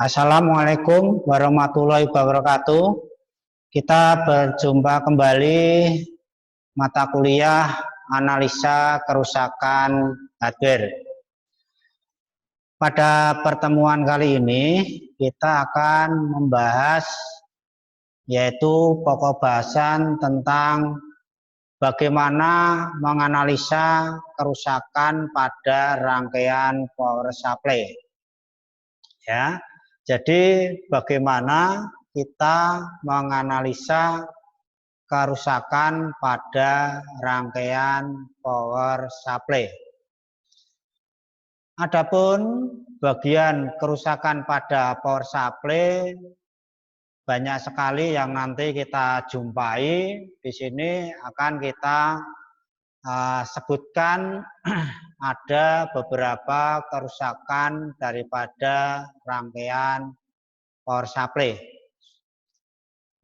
Assalamualaikum warahmatullahi wabarakatuh. Kita berjumpa kembali mata kuliah analisa kerusakan hardware. Pada pertemuan kali ini kita akan membahas yaitu pokok bahasan tentang bagaimana menganalisa kerusakan pada rangkaian power supply. Ya. Jadi bagaimana kita menganalisa kerusakan pada rangkaian power supply. Adapun bagian kerusakan pada power supply banyak sekali yang nanti kita jumpai. Di sini akan kita sebutkan ada beberapa kerusakan daripada rangkaian power supply,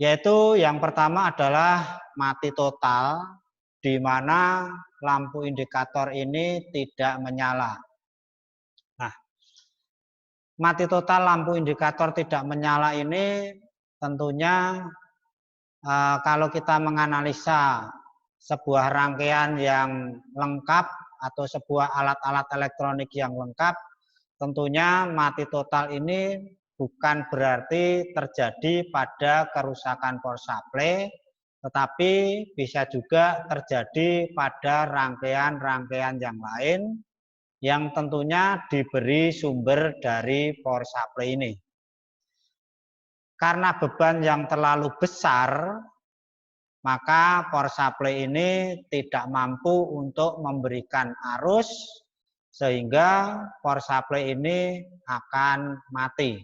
yaitu yang pertama adalah mati total, di mana lampu indikator ini tidak menyala. Nah, mati total lampu indikator tidak menyala ini tentunya kalau kita menganalisa sebuah rangkaian yang lengkap atau sebuah alat-alat elektronik yang lengkap, tentunya mati total ini bukan berarti terjadi pada kerusakan power supply, tetapi bisa juga terjadi pada rangkaian-rangkaian yang lain yang tentunya diberi sumber dari power supply ini. Karena beban yang terlalu besar, maka power supply ini tidak mampu untuk memberikan arus sehingga power supply ini akan mati.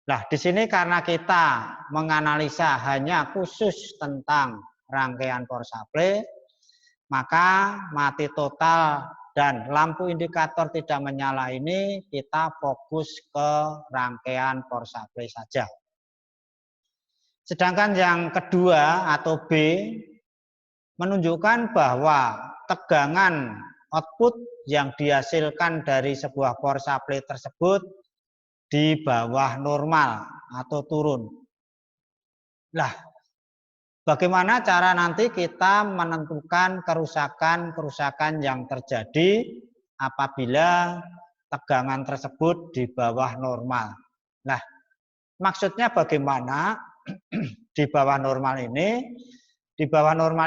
Nah, di sini karena kita menganalisa hanya khusus tentang rangkaian power supply, maka mati total dan lampu indikator tidak menyala ini kita fokus ke rangkaian power supply saja. Sedangkan yang kedua atau B menunjukkan bahwa tegangan output yang dihasilkan dari sebuah power supply tersebut di bawah normal atau turun. Nah, bagaimana cara nanti kita menentukan kerusakan-kerusakan yang terjadi apabila tegangan tersebut di bawah normal? Nah, maksudnya bagaimana? Di bawah normal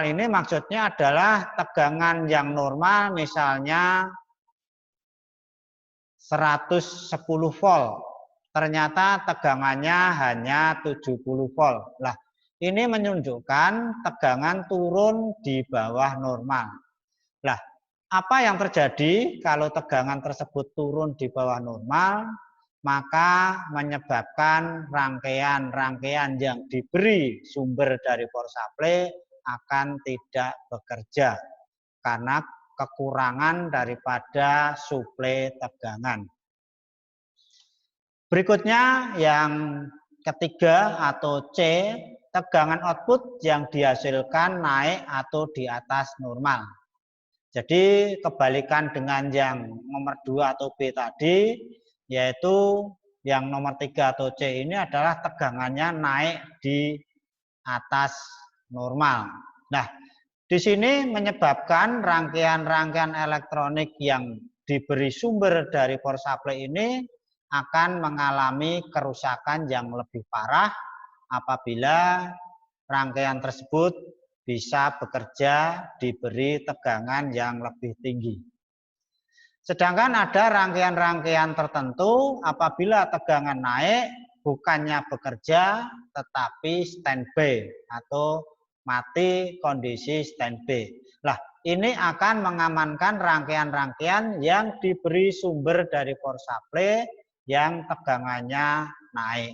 ini, maksudnya adalah tegangan yang normal misalnya 110 volt. Ternyata tegangannya hanya 70 volt. Lah, ini menunjukkan tegangan turun di bawah normal. Lah, apa yang terjadi kalau tegangan tersebut turun di bawah normal? Maka menyebabkan rangkaian-rangkaian yang diberi sumber dari power supply akan tidak bekerja karena kekurangan daripada suplai tegangan. Berikutnya yang ketiga atau C, tegangan output yang dihasilkan naik atau di atas normal. Jadi kebalikan dengan yang nomor 2 atau B tadi, yaitu yang nomor 3 atau C ini adalah tegangannya naik di atas normal. Nah, di sini menyebabkan rangkaian-rangkaian elektronik yang diberi sumber dari power supply ini akan mengalami kerusakan yang lebih parah apabila rangkaian tersebut bisa bekerja diberi tegangan yang lebih tinggi. Sedangkan ada rangkaian-rangkaian tertentu apabila tegangan naik bukannya bekerja tetapi standby atau mati kondisi standby. Nah, ini akan mengamankan rangkaian-rangkaian yang diberi sumber dari power supply yang tegangannya naik.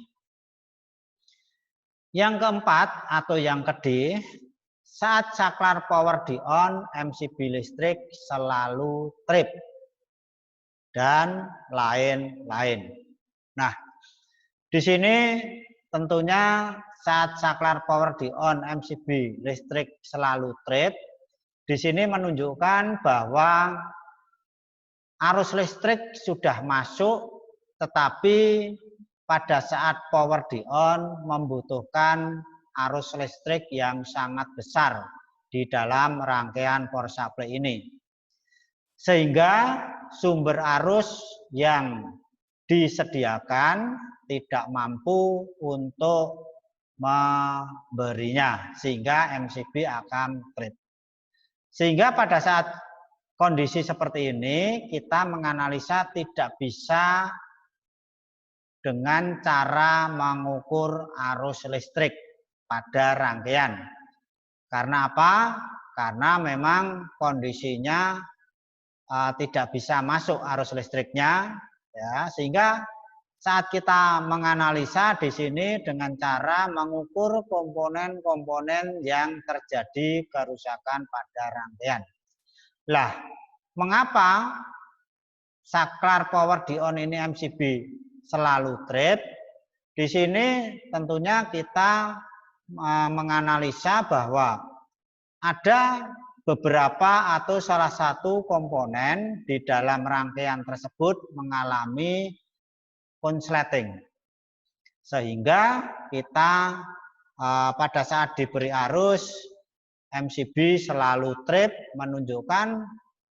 Yang keempat atau yang kedua, saat saklar power di on, MCB listrik selalu trip dan lain-lain. Nah, di sini tentunya saat saklar power di on, MCB listrik selalu trip. Di sini menunjukkan bahwa arus listrik sudah masuk, tetapi pada saat power di on membutuhkan arus listrik yang sangat besar di dalam rangkaian power supply ini. Sehingga sumber arus yang disediakan tidak mampu untuk memberinya, sehingga MCB akan trip. Sehingga pada saat kondisi seperti ini kita menganalisa tidak bisa dengan cara mengukur arus listrik pada rangkaian. Karena apa? Karena memang kondisinya tidak bisa masuk arus listriknya, ya, sehingga saat kita menganalisa di sini dengan cara mengukur komponen-komponen yang terjadi kerusakan pada rangkaian. Lah, mengapa saklar power di on ini MCB selalu trip? Di sini tentunya kita menganalisa bahwa ada beberapa atau salah satu komponen di dalam rangkaian tersebut mengalami konsleting, sehingga kita pada saat diberi arus MCB selalu trip, menunjukkan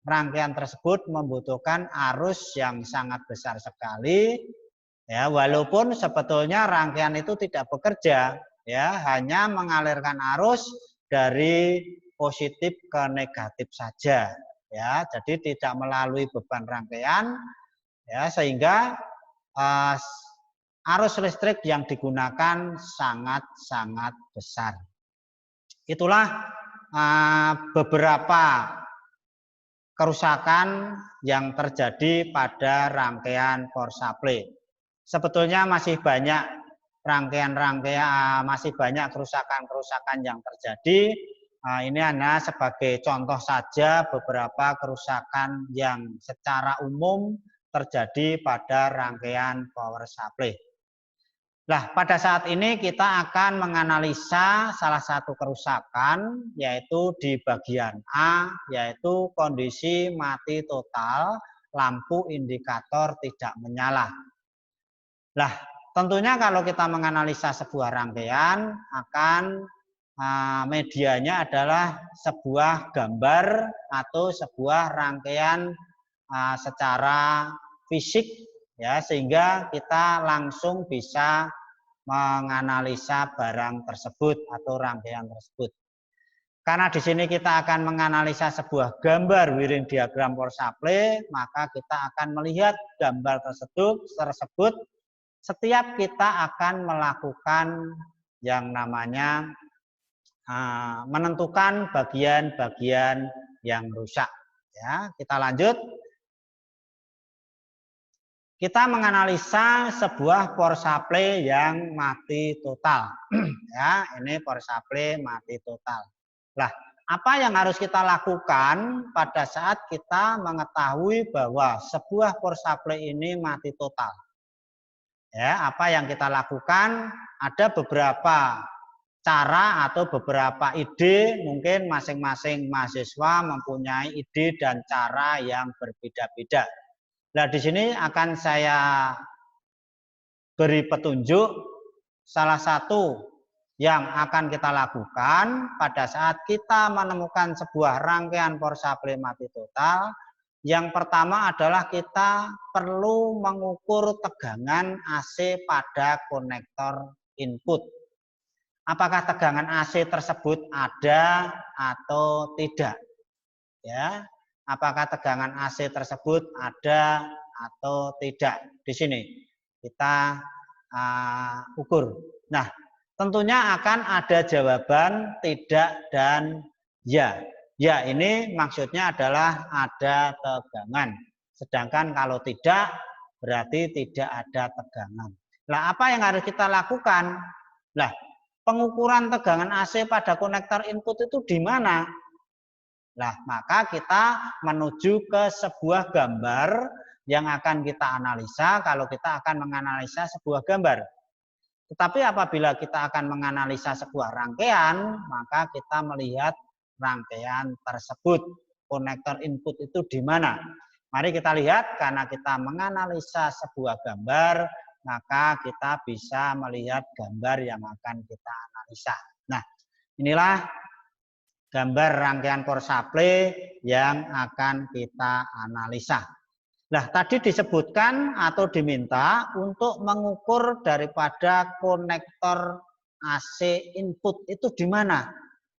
rangkaian tersebut membutuhkan arus yang sangat besar sekali, ya, walaupun sebetulnya rangkaian itu tidak bekerja, ya, hanya mengalirkan arus dari positif ke negatif saja, ya, jadi tidak melalui beban rangkaian, ya, sehingga arus listrik yang digunakan sangat-sangat besar. Itulah beberapa kerusakan yang terjadi pada rangkaian power supply. Sebetulnya masih banyak masih banyak kerusakan-kerusakan yang terjadi. Ini hanya sebagai contoh saja beberapa kerusakan yang secara umum terjadi pada rangkaian power supply. Nah, pada saat ini kita akan menganalisa salah satu kerusakan, yaitu di bagian A, yaitu kondisi mati total, lampu indikator tidak menyala. Nah, tentunya kalau kita menganalisa sebuah rangkaian, akan medianya adalah sebuah gambar atau sebuah rangkaian secara fisik, ya, sehingga kita langsung bisa menganalisa barang tersebut atau rangkaian tersebut. Karena di sini kita akan menganalisa sebuah gambar wiring diagram power supply, maka kita akan melihat gambar tersebut setiap kita akan melakukan yang namanya menentukan bagian-bagian yang rusak. Ya, kita lanjut. Kita menganalisa sebuah power supply yang mati total. Ya, ini power supply mati total. Lah, apa yang harus kita lakukan pada saat kita mengetahui bahwa sebuah power supply ini mati total? Ya, apa yang kita lakukan? Ada beberapa cara atau beberapa ide, mungkin masing-masing mahasiswa mempunyai ide dan cara yang berbeda-beda. Nah, di sini akan saya beri petunjuk salah satu yang akan kita lakukan pada saat kita menemukan sebuah rangkaian power supply mati total. Yang pertama adalah kita perlu mengukur tegangan AC pada konektor input. Apakah tegangan AC tersebut ada atau tidak? Ya, apakah tegangan AC tersebut ada atau tidak? Di sini kita ukur. Nah, tentunya akan ada jawaban tidak dan ya. Ya, ini maksudnya adalah ada tegangan. Sedangkan kalau tidak, berarti tidak ada tegangan. Nah, apa yang harus kita lakukan? Nah, pengukuran tegangan AC pada konektor input itu di mana? Nah, maka kita menuju ke sebuah gambar yang akan kita analisa kalau kita akan menganalisa sebuah gambar. Tetapi apabila kita akan menganalisa sebuah rangkaian, maka kita melihat rangkaian tersebut. Konektor input itu di mana? Mari kita lihat, karena kita menganalisa sebuah gambar, maka kita bisa melihat gambar yang akan kita analisa. Nah, inilah gambar rangkaian core supply yang akan kita analisa. Nah, tadi disebutkan atau diminta untuk mengukur daripada konektor AC input itu di mana?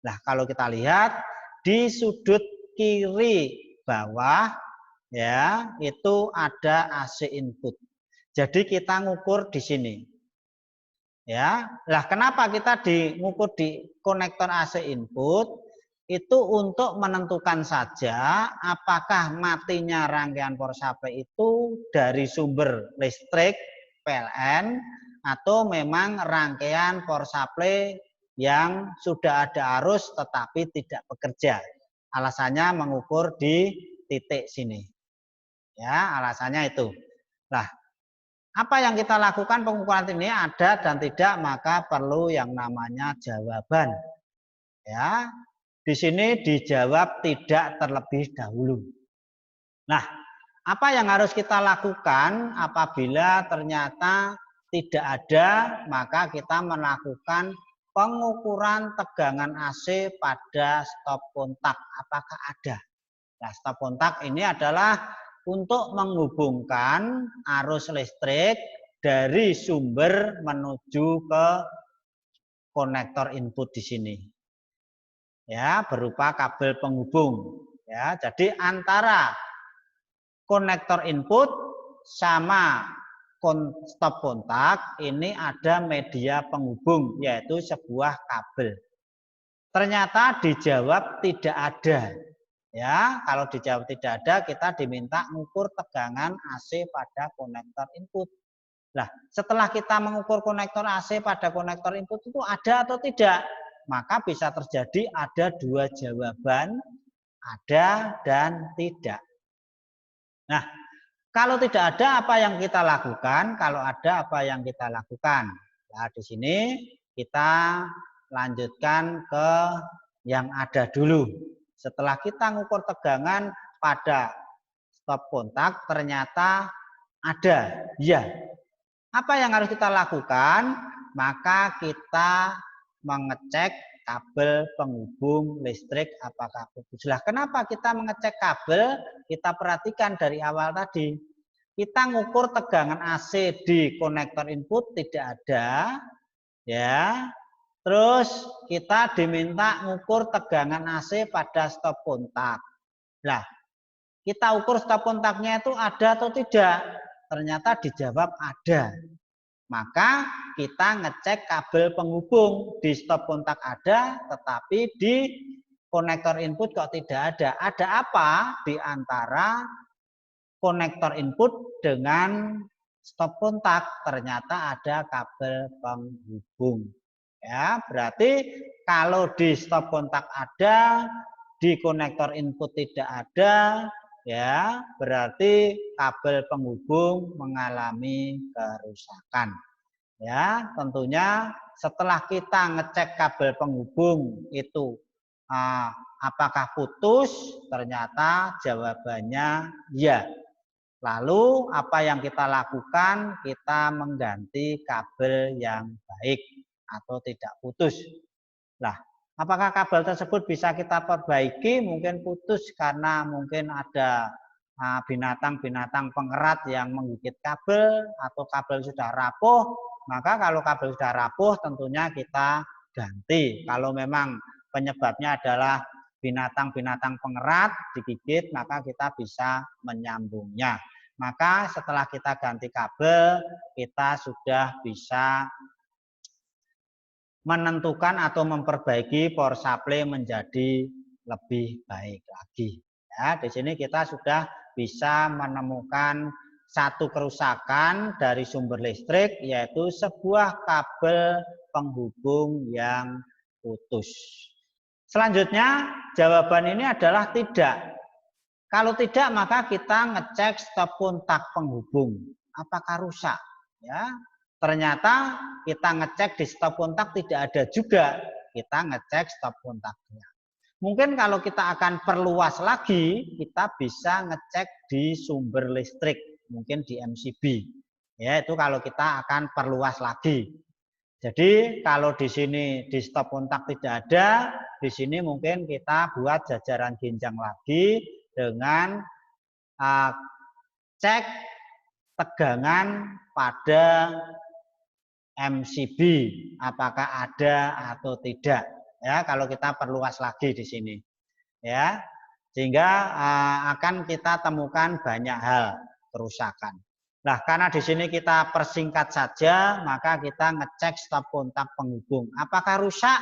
Nah, kalau kita lihat di sudut kiri bawah ya, itu ada AC input. Jadi kita ngukur di sini. Ya. Lah kenapa kita mengukur di konektor AC input? Itu untuk menentukan saja apakah matinya rangkaian power supply itu dari sumber listrik PLN atau memang rangkaian power supply yang sudah ada arus tetapi tidak bekerja. Alasannya mengukur di titik sini. Ya, alasannya itu. Nah, apa yang kita lakukan pengukuran ini ada dan tidak, maka perlu yang namanya jawaban. Ya, di sini dijawab tidak terlebih dahulu. Nah, apa yang harus kita lakukan apabila ternyata tidak ada, maka kita melakukan pengukuran tegangan AC pada stop kontak. Apakah ada? Nah, stop kontak ini adalah untuk menghubungkan arus listrik dari sumber menuju ke konektor input di sini. Ya, berupa kabel penghubung. Ya, jadi antara konektor input sama stop kontak ini ada media penghubung, yaitu sebuah kabel. Ternyata dijawab tidak ada. Ya, kalau dijawab tidak ada, kita diminta mengukur tegangan AC pada konektor input. Nah, setelah kita mengukur konektor AC pada konektor input itu ada atau tidak, maka bisa terjadi ada dua jawaban, ada dan tidak. Nah, kalau tidak ada, apa yang kita lakukan? Kalau ada, apa yang kita lakukan? Nah, di sini kita lanjutkan ke yang ada dulu. Setelah kita mengukur tegangan pada stop kontak, ternyata ada. Ya. Apa yang harus kita lakukan? Maka kita mengecek kabel penghubung listrik apakah putus. Lah, kenapa kita mengecek kabel? Kita perhatikan dari awal tadi. Kita ngukur tegangan AC di konektor input tidak ada. Ya. Terus kita diminta ngukur tegangan AC pada stop kontak. Nah, kita ukur stop kontaknya itu ada atau tidak? Ternyata dijawab ada. Maka kita ngecek kabel penghubung di stop kontak ada, tetapi di konektor input kok tidak ada. Ada apa di antara konektor input dengan stop kontak? Ternyata ada kabel penghubung. Ya, berarti kalau di stop kontak ada, di konektor input tidak ada, ya, berarti kabel penghubung mengalami kerusakan. Ya, tentunya setelah kita ngecek kabel penghubung itu apakah putus, ternyata jawabannya ya. Lalu apa yang kita lakukan? Kita mengganti kabel yang baik atau tidak putus. Nah, apakah kabel tersebut bisa kita perbaiki? Mungkin putus karena mungkin ada binatang-binatang pengerat yang menggigit kabel atau kabel sudah rapuh. Maka kalau kabel sudah rapuh tentunya kita ganti. Kalau memang penyebabnya adalah binatang-binatang pengerat digigit, maka kita bisa menyambungnya. Maka setelah kita ganti kabel, kita sudah bisa menentukan atau memperbaiki power supply menjadi lebih baik lagi. Ya, di sini kita sudah bisa menemukan satu kerusakan dari sumber listrik, yaitu sebuah kabel penghubung yang putus. Selanjutnya, jawaban ini adalah tidak. Kalau tidak, maka kita ngecek stop kontak penghubung. Apakah rusak? Ya, ternyata kita ngecek di stop kontak tidak ada juga. Kita ngecek stop kontaknya. Mungkin kalau kita akan perluas lagi, kita bisa ngecek di sumber listrik, mungkin di MCB. Ya, itu kalau kita akan perluas lagi. Jadi kalau di sini di stop kontak tidak ada, di sini mungkin kita buat jajaran genjang lagi dengan cek tegangan pada MCB, apakah ada atau tidak. Ya, kalau kita perluas lagi di sini. Ya, sehingga akan kita temukan banyak hal kerusakan. Nah, karena di sini kita persingkat saja, maka kita ngecek stop kontak penghubung. Apakah rusak?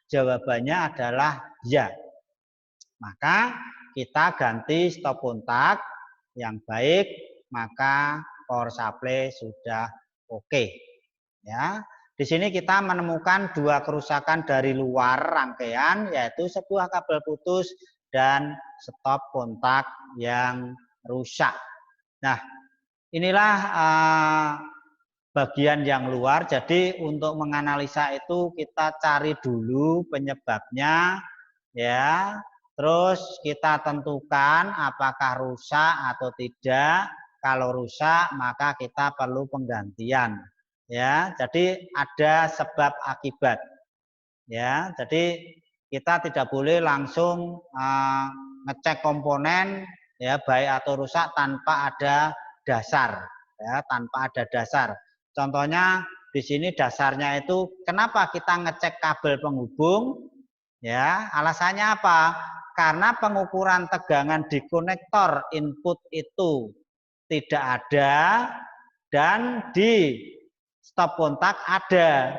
Jawabannya adalah ya. Maka kita ganti stop kontak yang baik, maka power supply sudah oke. Ya, di sini kita menemukan dua kerusakan dari luar rangkaian, yaitu sebuah kabel putus dan stop kontak yang rusak. Nah, inilah bagian yang luar. Jadi untuk menganalisa itu kita cari dulu penyebabnya, ya. Terus kita tentukan apakah rusak atau tidak. Kalau rusak maka kita perlu penggantian. Ya, jadi ada sebab akibat. Ya, jadi kita tidak boleh langsung ngecek komponen ya baik atau rusak tanpa ada dasar, ya, tanpa ada dasar. Contohnya di sini dasarnya itu kenapa kita ngecek kabel penghubung? Ya, alasannya apa? Karena pengukuran tegangan di konektor input itu tidak ada dan di stop kontak ada.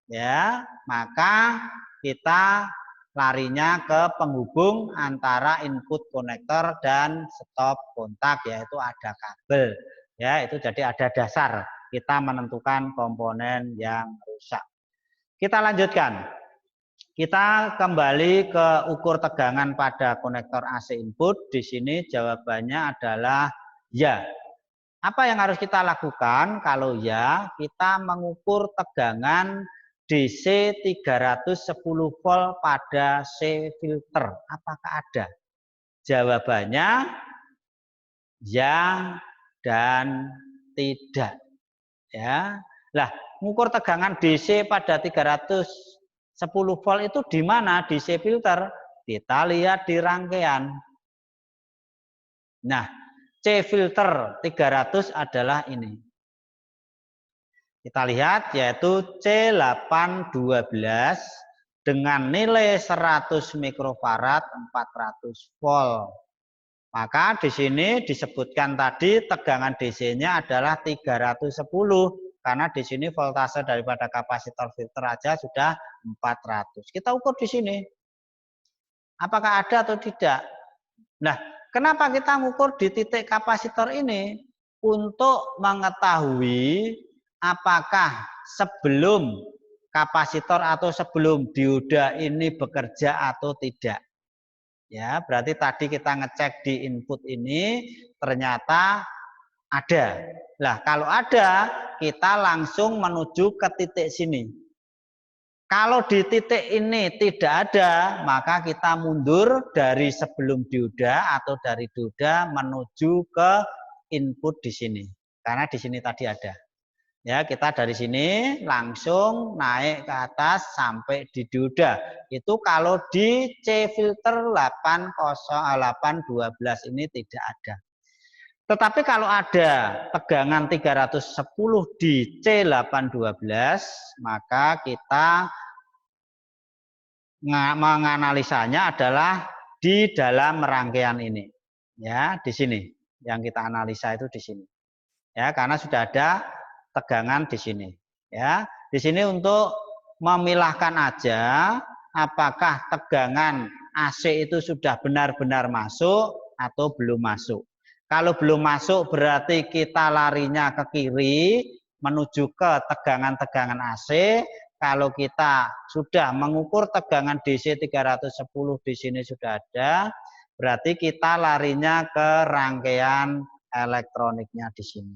Ya, maka kita larinya ke penghubung antara input konektor dan stop kontak, yaitu ada kabel. Ya, itu jadi ada dasar kita menentukan komponen yang rusak. Kita lanjutkan. Kita kembali ke ukur tegangan pada konektor AC input. Di sini jawabannya adalah ya. Apa yang harus kita lakukan? Kalau ya, kita mengukur tegangan DC 310 volt pada C filter. Apakah ada? Jawabannya ya dan tidak. Ya. Lah, mengukur tegangan DC pada 310 volt itu di mana? Di C filter. Kita lihat di rangkaian. Nah, C filter 300 adalah ini. Kita lihat yaitu C812 dengan nilai 100 mikrofarad 400 volt. Maka di sini disebutkan tadi tegangan DC-nya adalah 310 karena di sini voltase daripada kapasitor filter aja sudah 400. Kita ukur di sini. Apakah ada atau tidak? Nah, kenapa kita ngukur di titik kapasitor ini? Untuk mengetahui apakah sebelum kapasitor atau sebelum dioda ini bekerja atau tidak. Ya, berarti tadi kita ngecek di input ini ternyata ada. Nah, kalau ada, kita langsung menuju ke titik sini. Kalau di titik ini tidak ada, maka kita mundur dari sebelum dioda atau dari dioda menuju ke input di sini. Karena di sini tadi ada. Ya, kita dari sini langsung naik ke atas sampai di dioda. Itu kalau di C filter 80812 ini tidak ada. Tetapi kalau ada tegangan 310 di C812, maka kita menganalisanya adalah di dalam rangkaian ini. Ya, di sini. Yang kita analisa itu di sini. Ya, karena sudah ada tegangan di sini. Ya, di sini untuk memilahkan aja apakah tegangan AC itu sudah benar-benar masuk atau belum masuk. Kalau belum masuk berarti kita larinya ke kiri menuju ke tegangan-tegangan AC. Kalau kita sudah mengukur tegangan DC 310 di sini sudah ada, berarti kita larinya ke rangkaian elektroniknya di sini.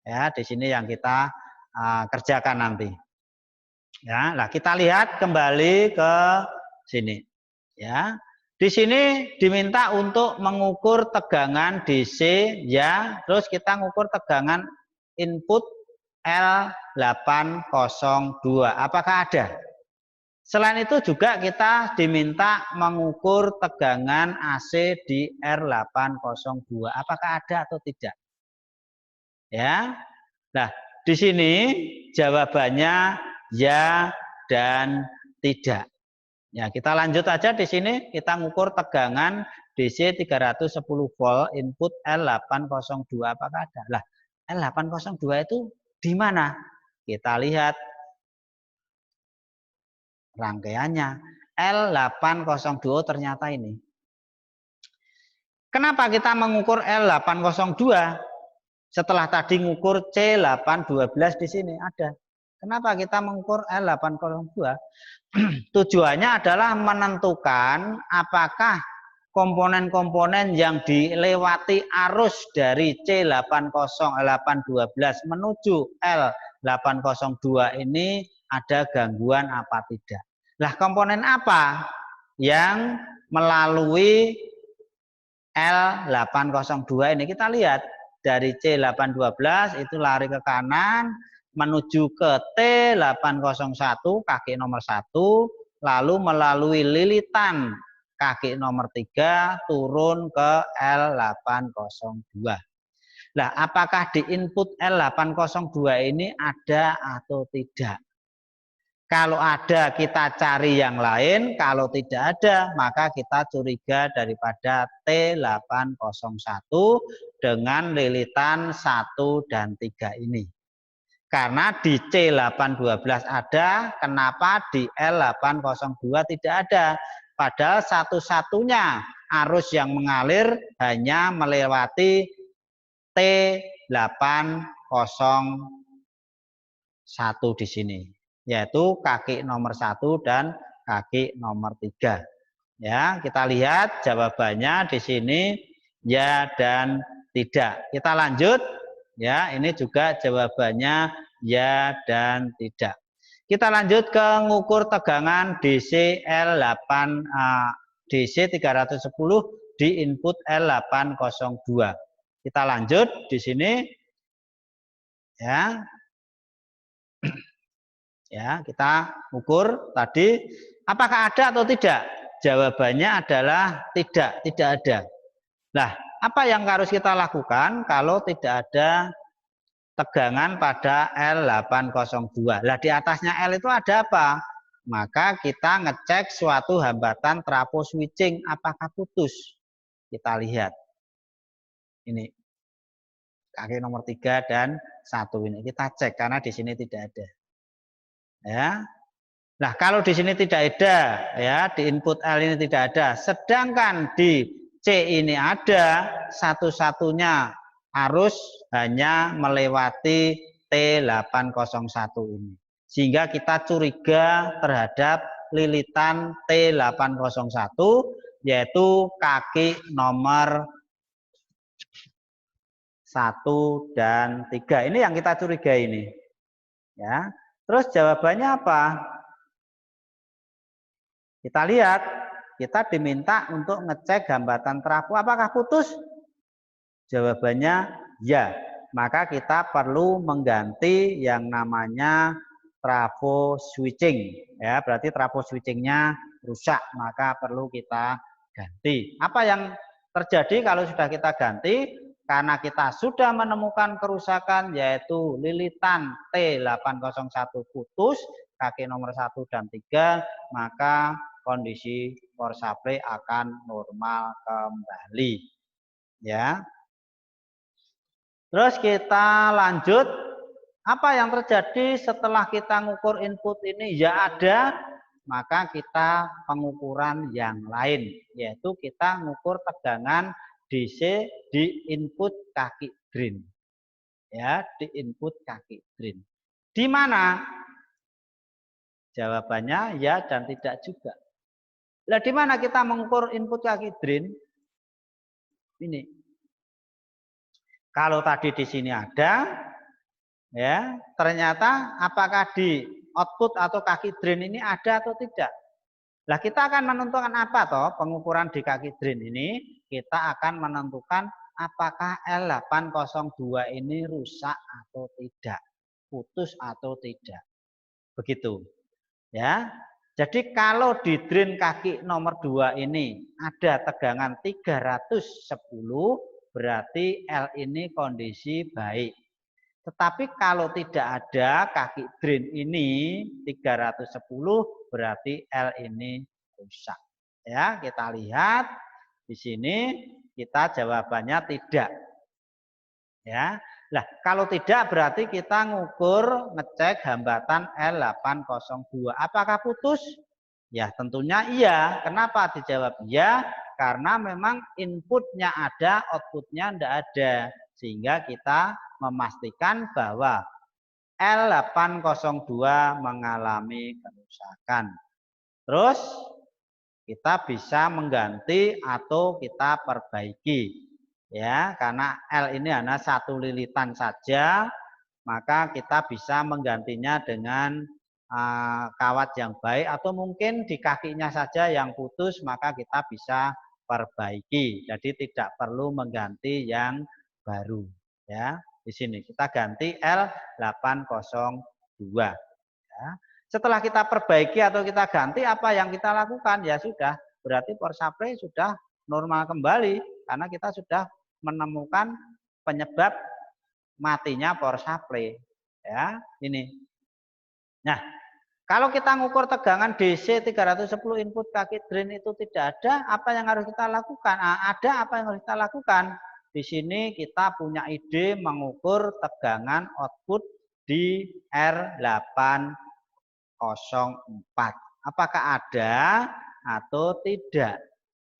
Ya, di sini yang kita kerjakan nanti. Ya, nah kita lihat kembali ke sini. Ya, Di sini diminta untuk mengukur tegangan DC ya, terus kita mengukur tegangan input L802. Apakah ada? Selain itu juga kita diminta mengukur tegangan AC di R802. Apakah ada atau tidak? Ya. Nah, di sini jawabannya ya dan tidak. Ya, kita lanjut aja di sini, kita ngukur tegangan DC 310 volt input L802. Apakah ada? Lah, L802 itu di mana? Kita lihat rangkaiannya. L802 ternyata ini. Kenapa kita mengukur L802? Setelah tadi mengukur C812 di sini ada. Kenapa kita mengukur L802? Tujuannya adalah menentukan apakah komponen-komponen yang dilewati arus dari C80812 menuju L802 ini ada gangguan apa tidak. Lah, komponen apa yang melalui L802 ini? Kita lihat dari C812 itu lari ke kanan menuju ke T801 kaki nomor 1, lalu melalui lilitan kaki nomor 3 turun ke L802. Nah, apakah di input L802 ini ada atau tidak? Kalau ada kita cari yang lain, kalau tidak ada maka kita curiga daripada T801 dengan lilitan 1 dan 3 ini. Karena di C812 ada, kenapa di L802 tidak ada? Padahal satu-satunya arus yang mengalir hanya melewati T801 di sini, yaitu kaki nomor 1 dan kaki nomor 3. Ya, kita lihat jawabannya di sini ya dan tidak. Kita lanjut. Ya, ini juga jawabannya ya dan tidak. Kita lanjut ke ngukur tegangan DC L8 DC 310 di input L802. Kita lanjut di sini ya. Ya, kita ukur tadi apakah ada atau tidak? Jawabannya adalah tidak ada. Nah, apa yang harus kita lakukan kalau tidak ada tegangan pada L802? Lah, di atasnya L itu ada apa? Maka kita ngecek suatu hambatan trafo switching apakah putus. Kita lihat. Ini kaki nomor 3 dan 1 ini kita cek karena di sini tidak ada. Ya. Nah, kalau di sini tidak ada, ya, di input L ini tidak ada, sedangkan di C ini ada, satu-satunya arus hanya melewati T801 ini. Sehingga kita curiga terhadap lilitan T801, yaitu kaki nomor 1 dan 3. Ini yang kita curiga ini. Ya. Terus jawabannya apa? Kita lihat, kita diminta untuk ngecek hambatan trafo apakah putus? Jawabannya ya. Maka kita perlu mengganti yang namanya trafo switching. Ya, berarti trafo switchingnya rusak, maka perlu kita ganti. Apa yang terjadi kalau sudah kita ganti? Karena kita sudah menemukan kerusakan yaitu lilitan T801 putus, kaki nomor 1 dan 3, maka kondisi power supply akan normal kembali. Ya. Terus kita lanjut, apa yang terjadi setelah kita ngukur input ini? Ya ada, maka kita pengukuran yang lain, yaitu kita ngukur tegangan DC di input kaki drain. Ya, di input kaki drain. Di mana? Jawabannya ya dan tidak juga. Lah, di mana kita mengukur input kaki drain? Ini. Kalau tadi di sini ada, ya, ternyata apakah di output atau kaki drain ini ada atau tidak? Lah kita akan menentukan apa toh pengukuran di kaki drain ini? Kita akan menentukan apakah L802 ini rusak atau tidak, putus atau tidak. Begitu. Ya. Jadi kalau di drain kaki nomor 2 ini ada tegangan 310, berarti L ini kondisi baik. Tetapi kalau tidak ada kaki drain ini 310, berarti L ini rusak. Ya, kita lihat di sini kita jawabannya tidak. Ya. Nah, kalau tidak berarti kita ngukur ngecek hambatan L802. Apakah putus? Ya, tentunya iya. Kenapa dijawab iya? Karena memang inputnya ada, outputnya tidak ada. Sehingga kita memastikan bahwa L802 mengalami kerusakan. Terus kita bisa mengganti atau kita perbaiki. Ya, karena L ini hanya satu lilitan saja, maka kita bisa menggantinya dengan kawat yang baik, atau mungkin di kakinya saja yang putus, maka kita bisa perbaiki. Jadi tidak perlu mengganti yang baru. Ya, di sini kita ganti L802. Ya. Setelah kita perbaiki atau kita ganti, apa yang kita lakukan? Ya sudah, berarti power supply sudah normal kembali karena kita sudah menemukan penyebab matinya power supply. Ya, ini. Nah, kalau kita ngukur tegangan DC 310 input kaki drain itu tidak ada, apa yang harus kita lakukan? Nah, ada apa yang harus kita lakukan? Di sini kita punya ide mengukur tegangan output di R804. Apakah ada atau tidak?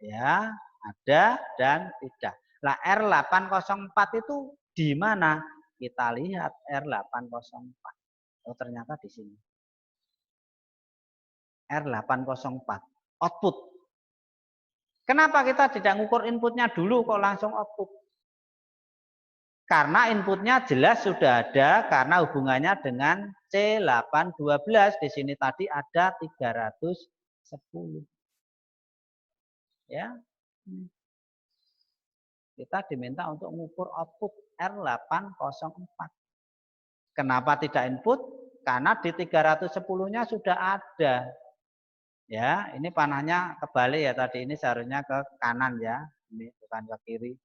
Ya, ada dan tidak. Lah R804 itu di mana? Kita lihat R804. Oh, ternyata di sini. R804 output. Kenapa kita tidak ngukur inputnya dulu kok langsung output? Karena inputnya jelas sudah ada karena hubungannya dengan C812. Di sini tadi ada 310. Ya. Kita diminta untuk mengukur output R804. Kenapa tidak input? Karena di 310-nya sudah ada. Ya, ini panahnya kebalik ya tadi, ini seharusnya ke kanan ya. Ini bukan ke kiri.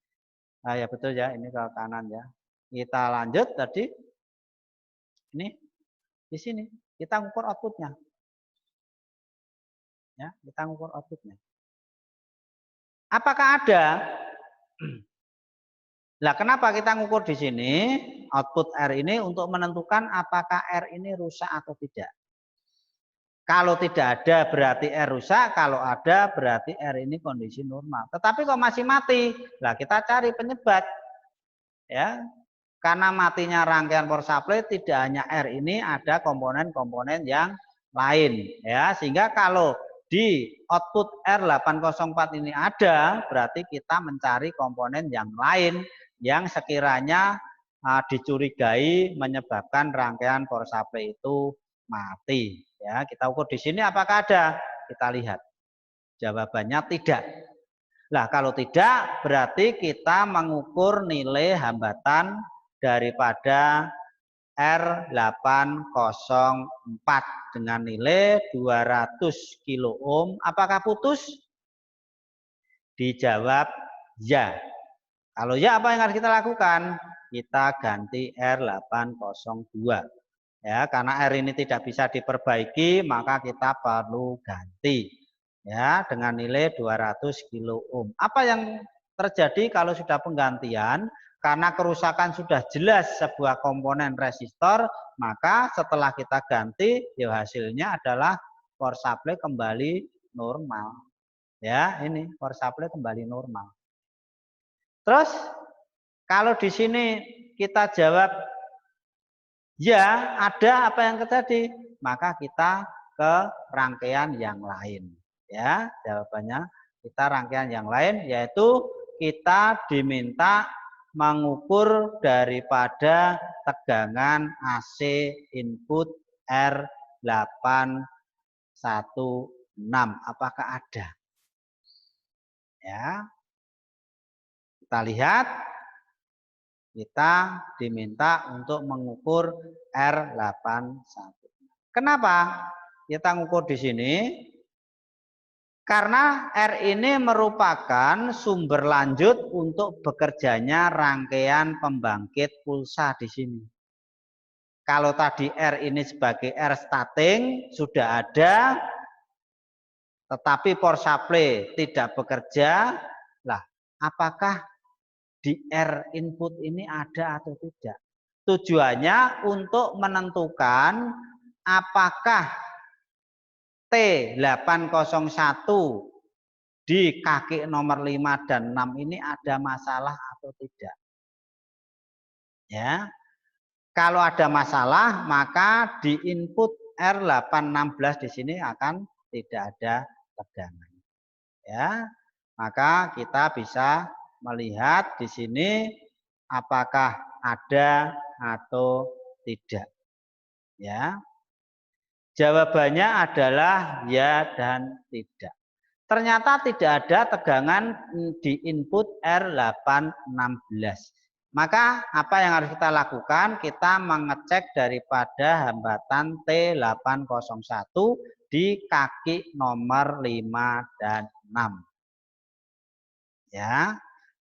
Nah, ya betul ya, ini ke kanan ya. Kita lanjut tadi. Ini di sini kita mengukur outputnya. Ya, kita mengukur outputnya. Apakah ada? Nah, kenapa kita ngukur di sini output R ini untuk menentukan apakah R ini rusak atau tidak. Kalau tidak ada berarti R rusak, kalau ada berarti R ini kondisi normal. Tetapi kok masih mati? Nah, kita cari penyebab. Ya. Karena matinya rangkaian power supply tidak hanya R ini, ada komponen-komponen yang lain ya. Sehingga kalau di output R804 ini ada, berarti kita mencari komponen yang lain yang sekiranya dicurigai menyebabkan rangkaian power supply itu mati. Ya, kita ukur di sini apakah ada? Kita lihat. Jawabannya tidak. Nah, kalau tidak berarti kita mengukur nilai hambatan daripada R804 dengan nilai 200 kilo ohm. Apakah putus? Dijawab ya. Kalau ya, apa yang harus kita lakukan? Kita ganti R802. Ya, karena R ini tidak bisa diperbaiki, maka kita perlu ganti. Ya, dengan nilai 200 kilo ohm. Apa yang terjadi kalau sudah penggantian? Karena kerusakan sudah jelas sebuah komponen resistor, maka setelah kita ganti, ya hasilnya adalah power supply kembali normal. Ya, ini power supply kembali normal. Terus kalau di sini kita jawab ya, ada apa yang terjadi, maka kita ke rangkaian yang lain. Ya, jawabannya kita rangkaian yang lain, yaitu kita diminta mengukur daripada tegangan AC input R810. Apakah ada? Ya. Kita lihat, kita diminta untuk mengukur R81. Kenapa kita mengukur di sini? Karena R ini merupakan sumber lanjut untuk bekerjanya rangkaian pembangkit pulsa di sini. Kalau tadi R ini sebagai R starting sudah ada, tetapi power supply tidak bekerja, lah apakah di R input ini ada atau tidak? Tujuannya untuk menentukan apakah T801 di kaki nomor 5 dan 6 ini ada masalah atau tidak. Ya. Kalau ada masalah, maka di input R816 di sini akan tidak ada tegangan. Ya. Maka kita bisa melihat di sini apakah ada atau tidak. Ya. Jawabannya adalah ya dan tidak. Ternyata tidak ada tegangan di input R816. Maka apa yang harus kita lakukan? Kita mengecek daripada hambatan T801 di kaki nomor 5 dan 6. Ya,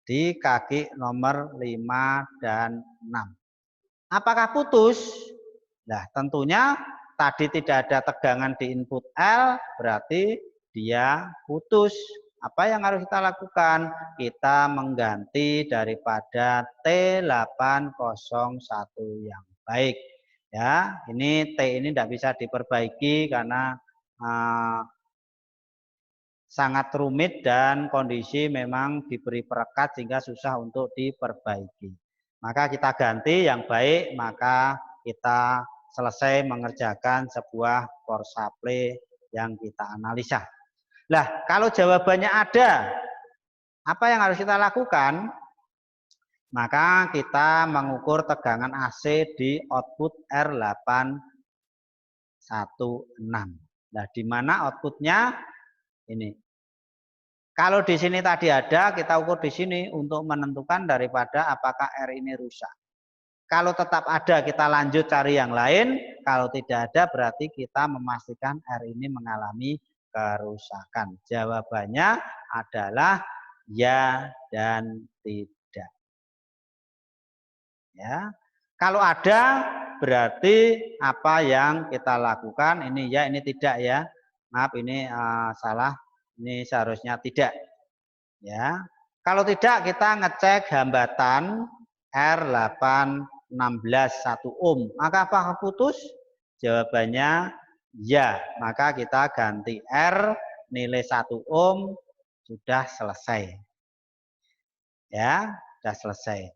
di kaki nomor 5 dan 6. Apakah putus? Nah, tentunya tadi tidak ada tegangan di input L, berarti dia putus. Apa yang harus kita lakukan? Kita mengganti daripada T801 yang baik. Ya, ini T ini tidak bisa diperbaiki karena sangat rumit dan kondisi memang diberi perekat sehingga susah untuk diperbaiki. Maka kita ganti yang baik, maka kita selesai mengerjakan sebuah power supply yang kita analisa. Nah, kalau jawabannya ada, apa yang harus kita lakukan? Maka kita mengukur tegangan AC di output R816. Nah, di mana outputnya ini? Kalau di sini tadi ada, kita ukur di sini untuk menentukan daripada apakah R ini rusak. Kalau tetap ada, kita lanjut cari yang lain. Kalau tidak ada, berarti kita memastikan R ini mengalami kerusakan. Jawabannya adalah ya dan tidak. Ya. Kalau ada, berarti apa yang kita lakukan? Ini ya, ini tidak ya. Maaf, ini salah. Ini seharusnya tidak. Ya. Kalau tidak, kita ngecek hambatan R816 1 ohm. Maka apakah putus? Jawabannya ya. Maka kita ganti R nilai 1 ohm sudah selesai. Ya, sudah selesai.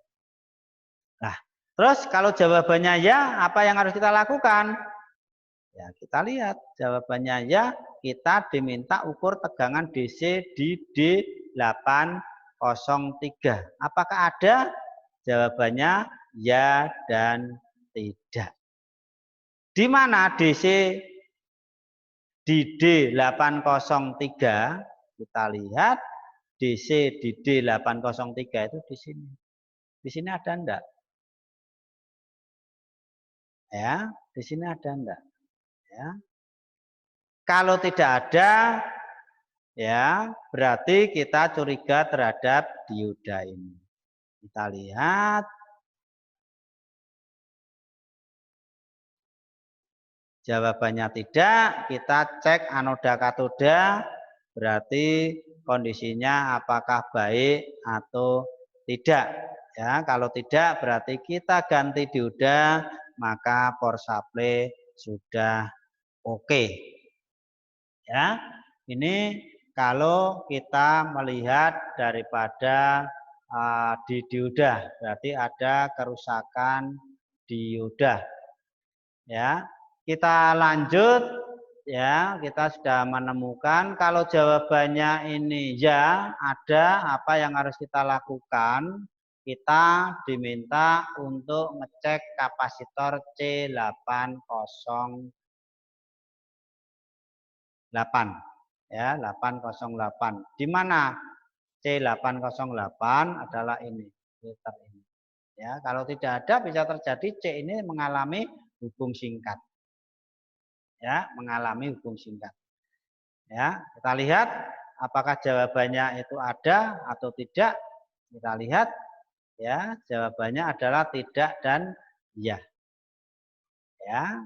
Nah, terus kalau jawabannya ya, apa yang harus kita lakukan? Ya, kita lihat jawabannya ya, kita diminta ukur tegangan DC di D803. Apakah ada? Jawabannya ya dan tidak. Di mana DC di D803? Kita lihat DC di D803 itu di sini. Di sini ada enggak? Ya, di sini ada enggak? Ya. Kalau tidak ada, ya berarti kita curiga terhadap dioda ini. Kita lihat. Jawabannya tidak, kita cek anoda katoda, berarti kondisinya apakah baik atau tidak. Ya, kalau tidak berarti kita ganti dioda, maka power supply sudah oke. Ya, ini kalau kita melihat daripada di dioda, berarti ada kerusakan dioda. Ya, kita lanjut. Ya, kita sudah menemukan kalau jawabannya ini ya, ada apa yang harus kita lakukan? Kita diminta untuk ngecek kapasitor C808. Ya, 808. Di mana C808 adalah ini, filter ini. Ya, kalau tidak ada bisa terjadi C ini mengalami hubung singkat. Ya, mengalami hubung singkat. Ya, kita lihat apakah jawabannya itu ada atau tidak. Kita lihat ya, jawabannya adalah tidak dan iya. Ya.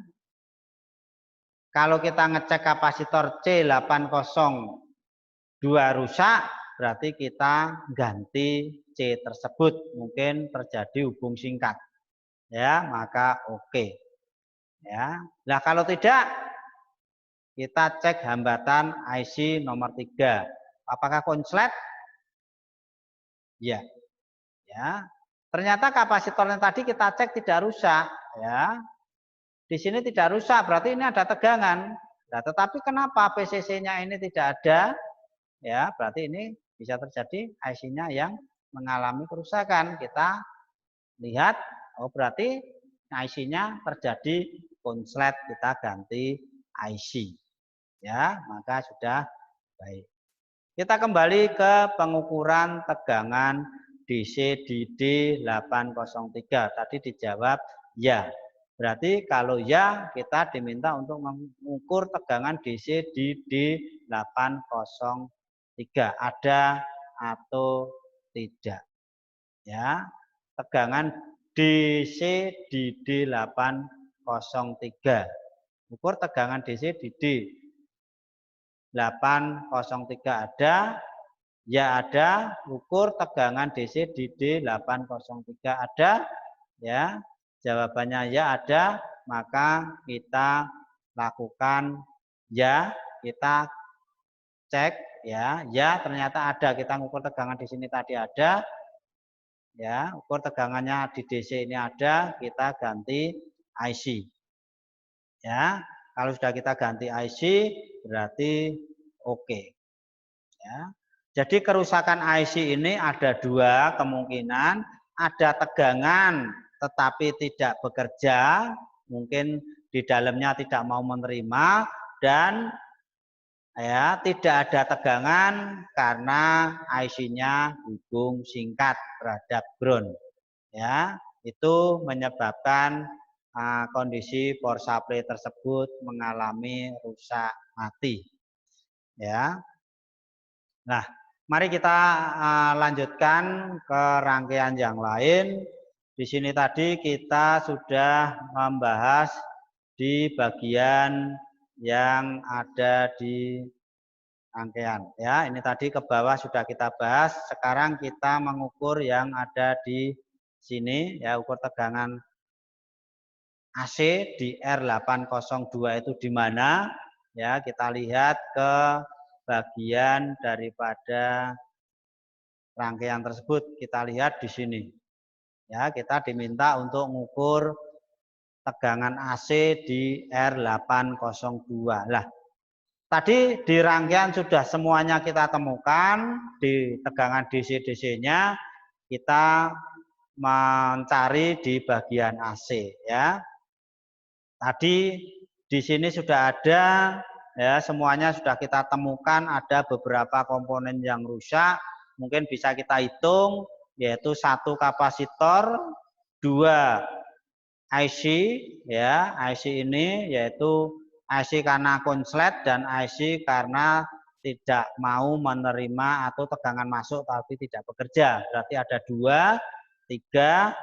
Kalau kita ngecek kapasitor C802 rusak, berarti kita ganti C tersebut, mungkin terjadi hubung singkat. Ya, maka oke. Ya. Nah, kalau tidak kita cek hambatan IC nomor 3. Apakah konslet? Ya. Ya. Ternyata kapasitornya tadi kita cek tidak rusak, ya. Di sini tidak rusak, berarti ini ada tegangan. Nah, tetapi kenapa PCC-nya ini tidak ada? Ya, berarti ini bisa terjadi IC-nya yang mengalami kerusakan. Kita lihat, oh berarti IC-nya terjadi konslet, kita ganti IC. Ya, maka sudah baik. Kita kembali ke pengukuran tegangan DC di D803. Tadi dijawab ya. Berarti kalau ya, kita diminta untuk mengukur tegangan DC di D803. Ada atau tidak. Ya, tegangan DC di D803. Ukur tegangan DC di D803 ada. Ya ada. Ukur tegangan DC di D803 ada. Ya. Jawabannya ya ada, maka kita lakukan ya, kita cek ya, ya ternyata ada, kita ngukur tegangan di sini tadi ada. Ya, ukur tegangannya di DC ini ada, kita ganti IC. Ya, kalau sudah kita ganti IC berarti oke. Ya. Jadi kerusakan IC ini ada dua kemungkinan, ada tegangan tetapi tidak bekerja, mungkin di dalamnya tidak mau menerima, dan ya tidak ada tegangan karena IC-nya hubung singkat terhadap ground. Ya, itu menyebabkan kondisi power supply tersebut mengalami rusak mati. Ya. Nah, mari kita lanjutkan ke rangkaian yang lain. Di sini tadi kita sudah membahas di bagian yang ada di rangkaian. Ya, ini tadi ke bawah sudah kita bahas. Sekarang kita mengukur yang ada di sini, ya, ukur tegangan AC di R802 itu di mana? Ya, kita lihat ke bagian daripada rangkaian tersebut. Kita lihat di sini. Ya, kita diminta untuk mengukur tegangan AC di R802. Lah, tadi di rangkaian sudah semuanya kita temukan, di tegangan DC-DC-nya kita mencari di bagian AC ya. Tadi di sini sudah ada ya, semuanya sudah kita temukan, ada beberapa komponen yang rusak, mungkin bisa kita hitung, yaitu 1 kapasitor, 2 IC ya, IC ini yaitu IC karena konslet dan IC karena tidak mau menerima atau tegangan masuk tapi tidak bekerja. Berarti ada 2, 3,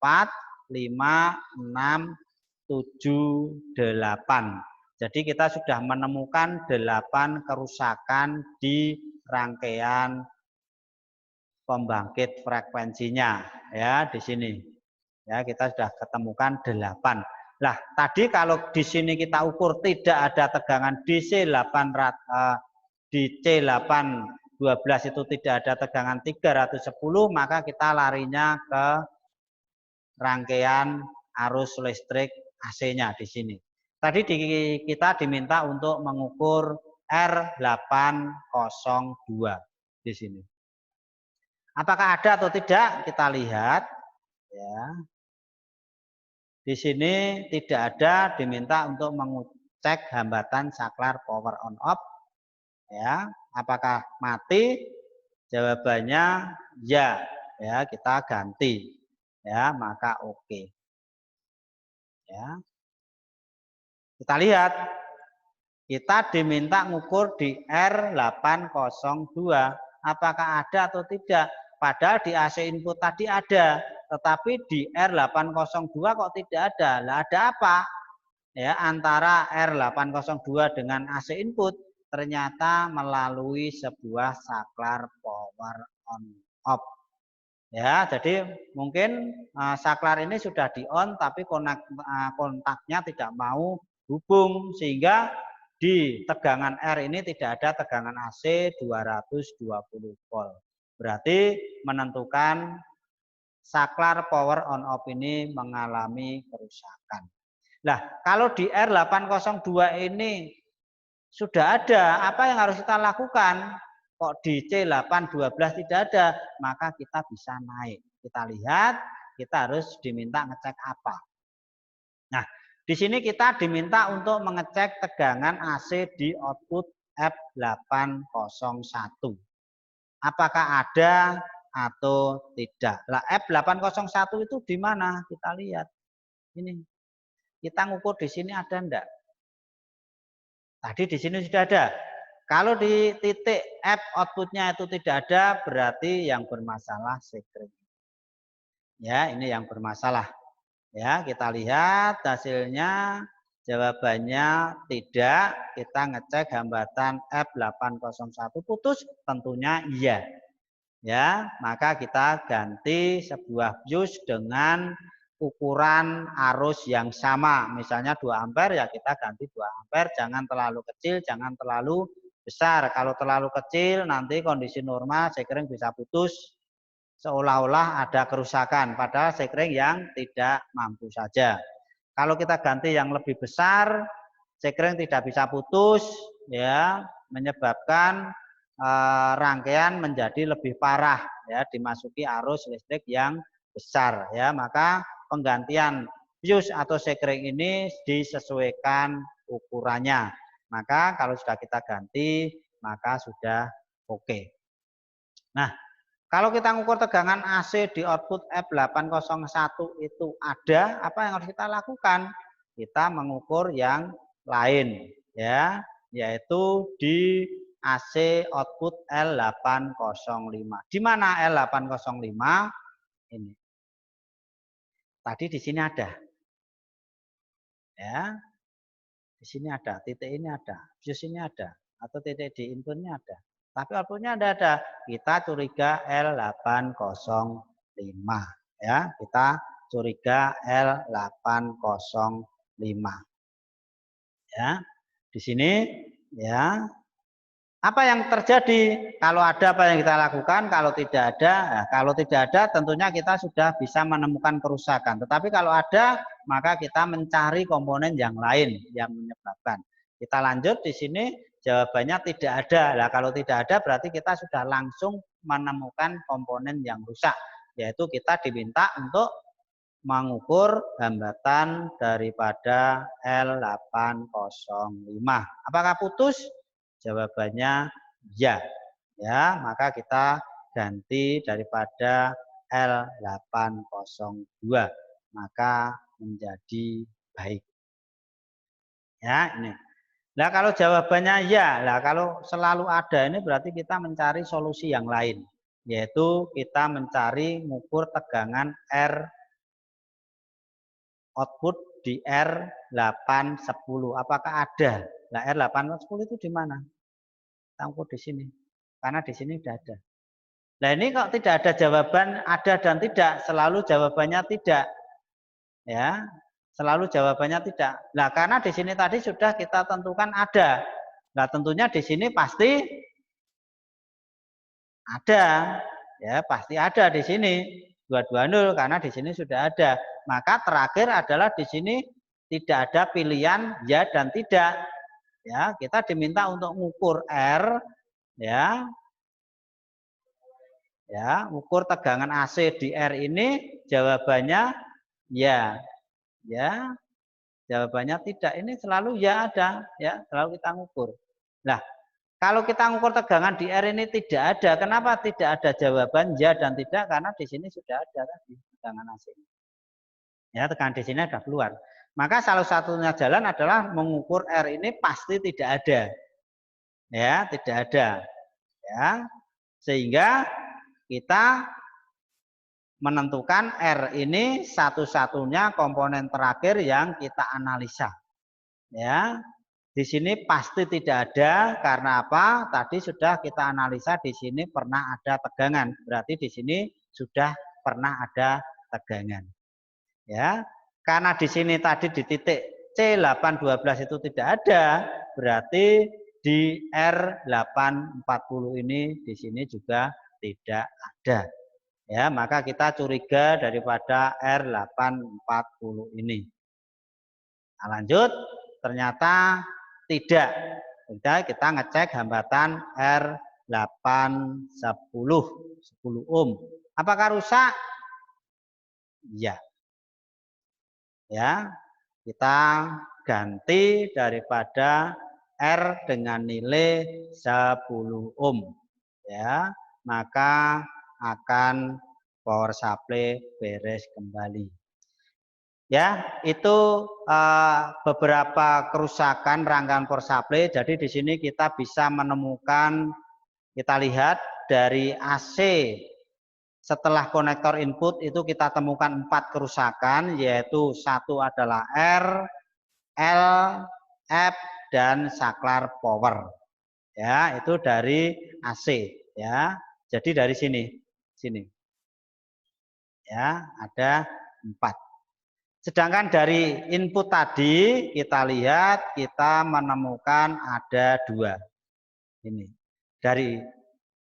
4, 5, 6, 7, 8. Jadi kita sudah menemukan 8 kerusakan di rangkaian pembangkit frekuensinya ya di sini. Ya, kita sudah ketemukan 8. Lah, tadi kalau di sini kita ukur tidak ada tegangan DC 800 di C812 itu tidak ada tegangan 310, maka kita larinya ke rangkaian arus listrik AC-nya di sini. Tadi kita diminta untuk mengukur R802 di sini. Apakah ada atau tidak? Kita lihat ya. Di sini tidak ada, diminta untuk mengecek hambatan saklar power on off. Ya, apakah mati? Jawabannya ya. Ya, kita ganti. Ya, maka oke. Ya. Kita lihat. Kita diminta ngukur di R802. Apakah ada atau tidak? Padahal di AC input tadi ada, tetapi di R802 kok tidak ada. Lah ada apa? Ya, antara R802 dengan AC input ternyata melalui sebuah saklar power on off. Ya, jadi mungkin saklar ini sudah di on tapi kontaknya tidak mau hubung sehingga di tegangan R ini tidak ada tegangan AC 220 volt. Berarti menentukan saklar power on off ini mengalami kerusakan. Nah, kalau di R802 ini sudah ada, apa yang harus kita lakukan? Kok di C812 tidak ada, maka kita bisa naik. Kita lihat, kita harus diminta ngecek apa. Nah, di sini kita diminta untuk mengecek tegangan AC di output F801. Apakah ada atau tidak? Lah F801 itu di mana? Kita lihat. Ini. Kita ngukur di sini ada enggak? Tadi di sini sudah ada. Kalau di titik F outputnya itu tidak ada, berarti yang bermasalah sekring. Ya, ini yang bermasalah. Ya, kita lihat hasilnya. Jawabannya tidak. Kita ngecek hambatan F801 putus, tentunya iya. Ya, maka kita ganti sebuah fuse dengan ukuran arus yang sama. Misalnya 2 ampere ya kita ganti 2 ampere, jangan terlalu kecil, jangan terlalu besar. Kalau terlalu kecil nanti kondisi normal sekring bisa putus seolah-olah ada kerusakan padahal sekring yang tidak mampu saja. Kalau kita ganti yang lebih besar, sekring tidak bisa putus ya, menyebabkan rangkaian menjadi lebih parah ya, dimasuki arus listrik yang besar ya, maka penggantian fuse atau sekring ini disesuaikan ukurannya. Maka kalau sudah kita ganti maka sudah oke. Nah, kalau kita ngukur tegangan AC di output F801 itu ada, apa yang harus kita lakukan? Kita mengukur yang lain ya, yaitu di AC output L805. Di mana L805? Ini. Tadi di sini ada. Ya. Di sini ada, titik ini ada, fuse ini ada, atau titik di inputnya ada. Tapi outputnya ada. Kita curiga L805 ya. Kita curiga L805. Ya. Di sini ya. Apa yang terjadi? Kalau ada apa yang kita lakukan, kalau tidak ada, nah, kalau tidak ada tentunya kita sudah bisa menemukan kerusakan. Tetapi kalau ada, maka kita mencari komponen yang lain yang menyebabkan. Kita lanjut di sini, jawabannya tidak ada. Nah, kalau tidak ada berarti kita sudah langsung menemukan komponen yang rusak, yaitu kita diminta untuk mengukur hambatan daripada L805. Apakah putus? Jawabannya ya. Ya, maka kita ganti daripada L802 maka menjadi baik. Ya, ini. Nah, kalau jawabannya ya, lah kalau selalu ada ini berarti kita mencari solusi yang lain, yaitu kita mencari mengukur tegangan R output di R810. Apakah ada? Nah, R810 itu di mana? Kita di sini. Karena di sini sudah ada. Nah, ini kok tidak ada jawaban ada dan tidak, selalu jawabannya tidak. Ya. Selalu jawabannya tidak. Nah, karena di sini tadi sudah kita tentukan ada. Nah, tentunya di sini pasti ada. Ya, pasti ada di sini. 220 karena di sini sudah ada. Maka terakhir adalah di sini tidak ada pilihan ya dan tidak. Ya, kita diminta untuk mengukur R ya. Ya, ukur tegangan AC di R ini jawabannya ya. Ya. Jawabannya tidak. Ini selalu ya ada, ya, selalu kita ngukur. Nah, Kalau kita mengukur tegangan di R ini tidak ada. Kenapa tidak ada jawaban ya dan tidak? Karena di sini sudah ada tadi tegangan AC. Ya, tegangan di sini ada keluar. Maka salah satunya jalan adalah mengukur R ini pasti tidak ada. Ya, tidak ada. Ya. Sehingga kita menentukan R ini satu-satunya komponen terakhir yang kita analisa. Ya. Di sini pasti tidak ada karena apa? Tadi sudah kita analisa di sini pernah ada tegangan. Berarti di sini sudah pernah ada tegangan. Ya. Karena di sini tadi di titik C812 itu tidak ada, berarti di R840 ini di sini juga tidak ada. Ya, maka kita curiga daripada R840 ini. Nah, lanjut, ternyata tidak. Kita ngecek hambatan R810, 10 ohm. Apakah rusak? Ya. Ya, kita ganti daripada R dengan nilai 10 ohm. Ya, maka akan power supply beres kembali. Ya, itu beberapa kerusakan rangkaian power supply. Jadi di sini kita bisa menemukan, kita lihat dari AC setelah konektor input itu kita temukan 4 kerusakan, yaitu satu adalah R, L, F, dan saklar power. Ya, itu dari AC. Ya, jadi dari sini. Ya, ada 4. Sedangkan dari input tadi kita lihat kita menemukan ada 2. Ini dari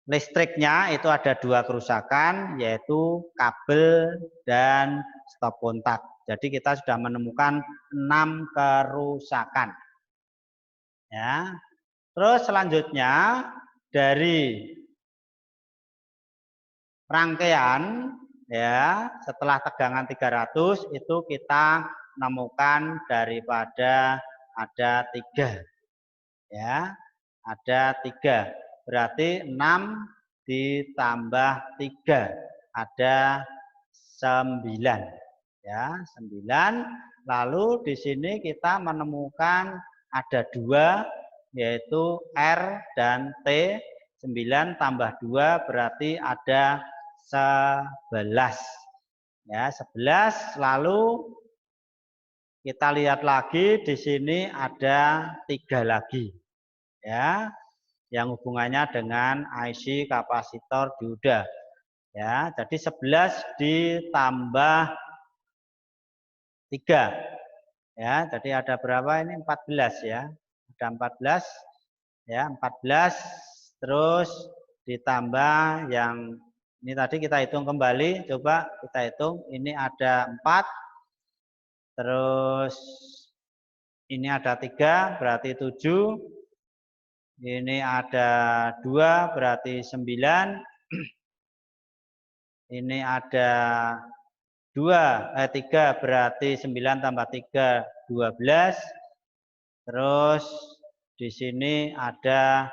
listriknya itu ada 2 kerusakan, yaitu kabel dan stop kontak. Jadi kita sudah menemukan 6 kerusakan. Ya. Terus selanjutnya dari rangkaian, ya, setelah tegangan 300 itu kita menemukan daripada ada 3. Ya, ada 3. Berarti 6 ditambah 3 ada 9. Ya, 9. Lalu di sini kita menemukan ada 2, yaitu R dan T. 9 tambah 2 berarti ada 11. Ya, 11. Lalu kita lihat lagi di sini ada 3 lagi. Ya, yang hubungannya dengan IC kapasitor dioda. Ya, jadi 11 ditambah 3. Ya, jadi ada berapa ini? 14 ya. Ada 14. Ya, 14 terus ditambah yang ini tadi kita hitung kembali, coba kita hitung. Ini ada 4. Terus ini ada 3 berarti 7. Ini ada 2 berarti 9. Ini ada 3 berarti 9 tambah 3 12. Terus di sini ada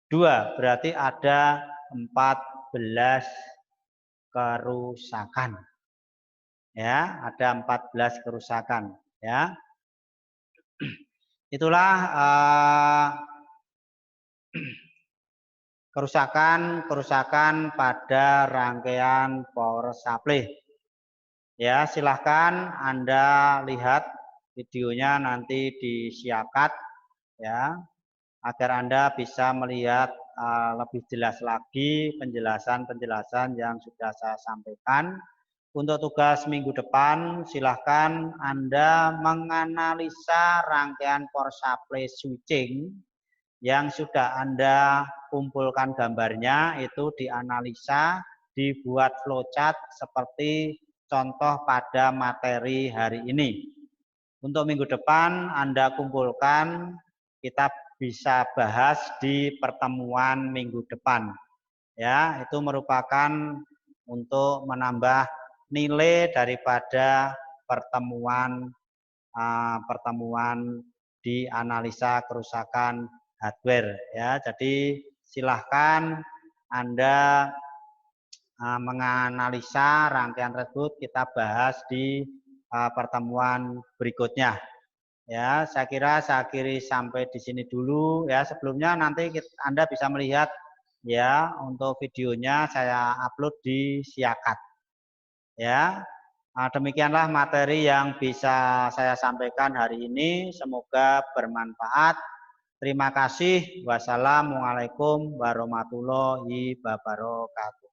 2 berarti ada 14 kerusakan. Ya, ada 14 kerusakan, ya. Itulah kerusakan pada rangkaian power supply. Ya, silahkan Anda lihat videonya nanti di Siakat, ya, agar Anda bisa melihat lebih jelas lagi penjelasan-penjelasan yang sudah saya sampaikan. Untuk tugas minggu depan, silahkan Anda menganalisa rangkaian power supply switching yang sudah Anda kumpulkan gambarnya, itu dianalisa, dibuat flowchart seperti contoh pada materi hari ini. Untuk minggu depan Anda kumpulkan, kita bisa bahas di pertemuan minggu depan. Ya, itu merupakan untuk menambah nilai daripada pertemuan di analisa kerusakan hardware ya. Jadi silahkan Anda menganalisa rangkaian tersebut, kita bahas di pertemuan berikutnya. Ya, saya kira saya akhiri sampai di sini dulu ya. Sebelumnya nanti Anda bisa melihat ya, untuk videonya saya upload di Siakat. Ya. Demikianlah materi yang bisa saya sampaikan hari ini. Semoga bermanfaat. Terima kasih. Wassalamualaikum warahmatullahi wabarakatuh.